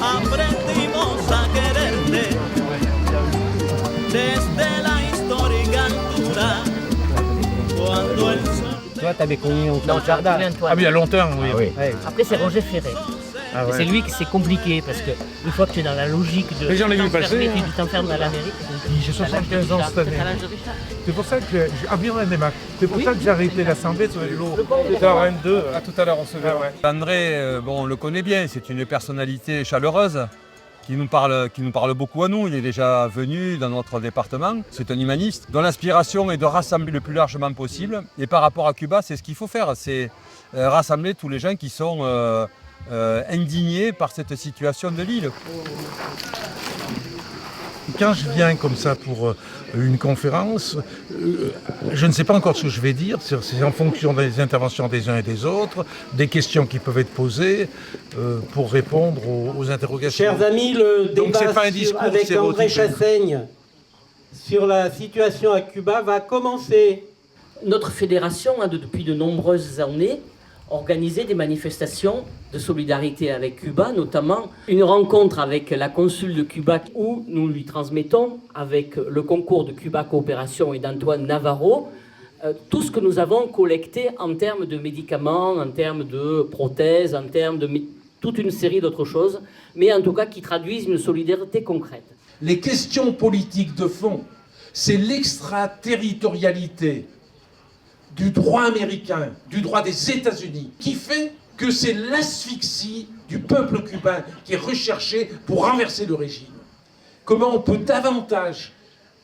aprendimos a quererte desde la histórica altura, cuando el sol... Toi, t'avais connu Antoine Non, Chardin. Antoine. Ah oui, il y a longtemps, oui. Ah oui. Ouais. Après, c'est Roger Ferré. Ah Et ouais. c'est lui que c'est compliqué parce que une fois que tu es dans la logique de Mais j'en ai vu t'enfermer, passer, hein. tu t'enfermes dans l'Amérique. J'ai 75 ans cette année. T'as l'âge de Richard. C'est pour ça que c'est pour ça que j'ai arrêté l'Assemblée sur les lots. C'était à 22. À tout à l'heure, on se verra. Ouais. André, bon, on le connaît bien, c'est une personnalité chaleureuse qui nous parle beaucoup à nous. Il est déjà venu dans notre département. C'est un humaniste dont l'inspiration est de rassembler le plus largement possible. Et par rapport à Cuba, c'est ce qu'il faut faire, c'est rassembler tous les gens qui sont indignés par cette situation de l'île. Quand je viens comme ça pour une conférence, je ne sais pas encore ce que je vais dire. C'est en fonction des interventions des uns et des autres, des questions qui peuvent être posées pour répondre aux interrogations. Chers amis, le Donc, c'est débat pas un discours avec André stéréotypé. Chassaigne sur la situation à Cuba va commencer. Notre fédération a depuis de nombreuses années organisé des manifestations de solidarité avec Cuba, notamment une rencontre avec la consul de Cuba où nous lui transmettons, avec le concours de Cuba Coopération et d'Antoine Navarro, tout ce que nous avons collecté en termes de médicaments, en termes de prothèses, en termes de toute une série d'autres choses, mais en tout cas qui traduisent une solidarité concrète. Les questions politiques de fond, c'est l'extraterritorialité du droit américain, du droit des États-Unis, qui fait que c'est l'asphyxie du peuple cubain qui est recherchée pour renverser le régime. Comment on peut davantage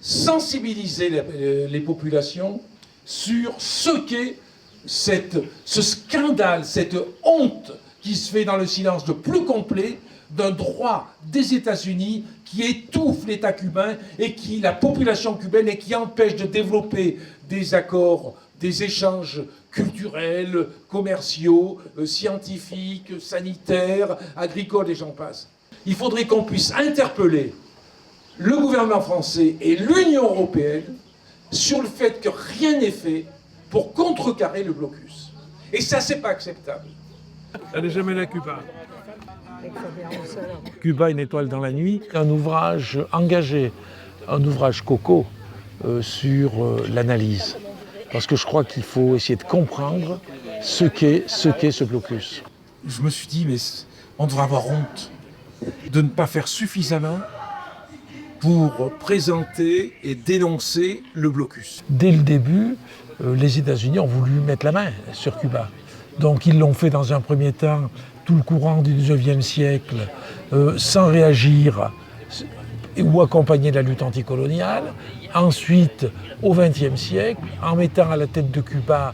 sensibiliser les populations sur ce qu'est ce scandale, cette honte qui se fait dans le silence le plus complet d'un droit des États-Unis qui étouffe l'État cubain et qui la population cubaine et qui empêche de développer des accords, des échanges culturels, commerciaux, scientifiques, sanitaires, agricoles et j'en passe. Il faudrait qu'on puisse interpeller le gouvernement français et l'Union européenne sur le fait que rien n'est fait pour contrecarrer le blocus. Et ça, c'est pas acceptable. Allez jamais à Cuba. Cuba, une étoile dans la nuit. Un ouvrage engagé, un ouvrage coco sur l'analyse. Parce que je crois qu'il faut essayer de comprendre ce qu'est ce blocus. Je me suis dit, mais on devrait avoir honte de ne pas faire suffisamment pour présenter et dénoncer le blocus. Dès le début, les États-Unis ont voulu mettre la main sur Cuba. Donc ils l'ont fait dans un premier temps, tout le courant du XIXe siècle, sans réagir ou accompagner la lutte anticoloniale. Ensuite, au XXe siècle, en mettant à la tête de Cuba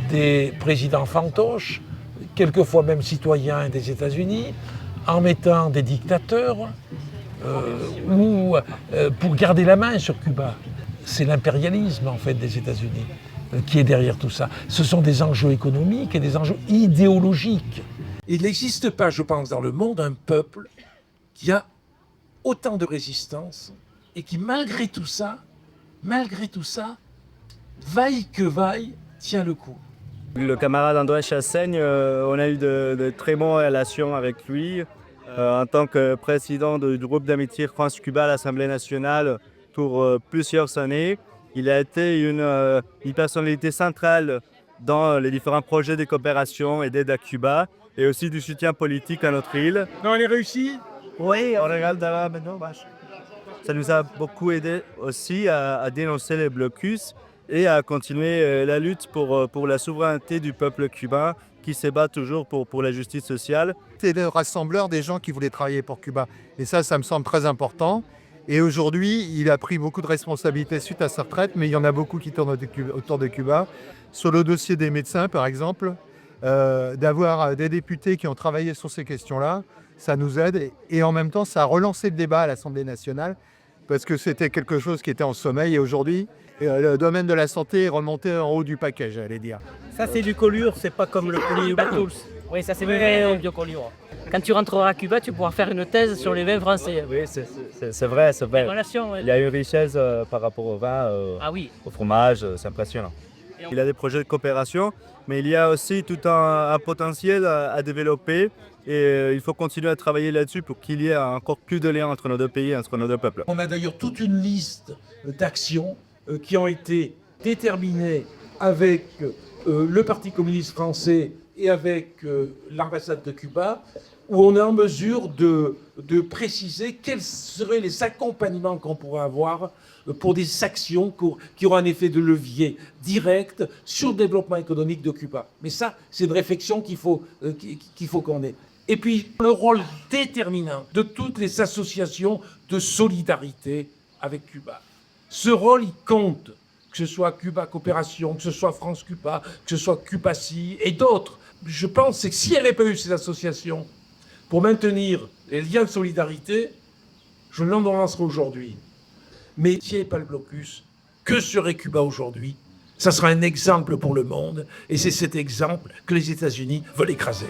des présidents fantoches, quelquefois même citoyens des États-Unis, en mettant des dictateurs, pour garder la main sur Cuba. C'est l'impérialisme en fait des États-Unis qui est derrière tout ça. Ce sont des enjeux économiques et des enjeux idéologiques. Il n'existe pas, je pense, dans le monde un peuple qui a autant de résistance et qui, malgré tout ça, vaille que vaille, tient le coup. Le camarade André Chassaigne, on a eu de très bonnes relations avec lui. En tant que président du groupe d'amitié France-Cuba à l'Assemblée nationale pour plusieurs années, il a été une personnalité centrale dans les différents projets de coopération et d'aide à Cuba et aussi du soutien politique à notre île. Non, elle est réussie. Oui, on regarde là maintenant. Ça nous a beaucoup aidé aussi à dénoncer les blocus et à continuer la lutte pour la souveraineté du peuple cubain qui se bat toujours pour la justice sociale. C'est le rassembleur des gens qui voulaient travailler pour Cuba. Et ça me semble très important. Et aujourd'hui, il a pris beaucoup de responsabilités suite à sa retraite, mais il y en a beaucoup qui tournent autour de Cuba. Sur le dossier des médecins, par exemple, d'avoir des députés qui ont travaillé sur ces questions-là, ça nous aide. Et en même temps, ça a relancé le débat à l'Assemblée nationale, parce que c'était quelque chose qui était en sommeil. Et aujourd'hui, le domaine de la santé est remonté en haut du paquet, j'allais dire. Ça, c'est du colure, c'est pas comme le colure. Oui, ça, c'est vrai, biocolure. Quand tu rentreras à Cuba, tu pourras faire une thèse sur les vins français. Oui, c'est vrai, c'est vrai. Relation, ouais. Il y a une richesse par rapport au vin, Ah oui. au fromage, c'est impressionnant. Il y a des projets de coopération, mais il y a aussi tout un potentiel à développer et il faut continuer à travailler là-dessus pour qu'il y ait encore plus de liens entre nos deux pays et entre nos deux peuples. On a d'ailleurs toute une liste d'actions qui ont été déterminées avec le Parti communiste français et avec l'ambassade de Cuba, où on est en mesure de préciser quels seraient les accompagnements qu'on pourrait avoir pour des actions qui auront un effet de levier direct sur le développement économique de Cuba. Mais ça, c'est une réflexion qu'il faut qu'on ait. Et puis, le rôle déterminant de toutes les associations de solidarité avec Cuba. Ce rôle, il compte, que ce soit Cuba Coopération, que ce soit France-Cuba, que ce soit Cubaci et d'autres. Je pense que s'il n'y avait pas eu ces associations pour maintenir les liens de solidarité, je n'en avancerai aujourd'hui. Mais s'il n'y avait pas le blocus, que serait Cuba aujourd'hui? Ça sera un exemple pour le monde, et c'est cet exemple que les États-Unis veulent écraser.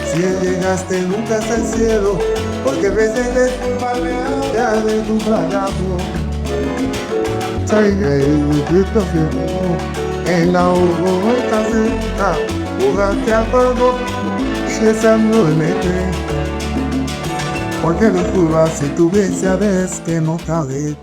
Si llegaste nunca hasta el cielo, porque veces de tu palea de tu fracaso. Traiga el grito firme en la urna cerca, jugate a todo, cesando el mete. Porque lo juro si tuviese a veces que no cabe.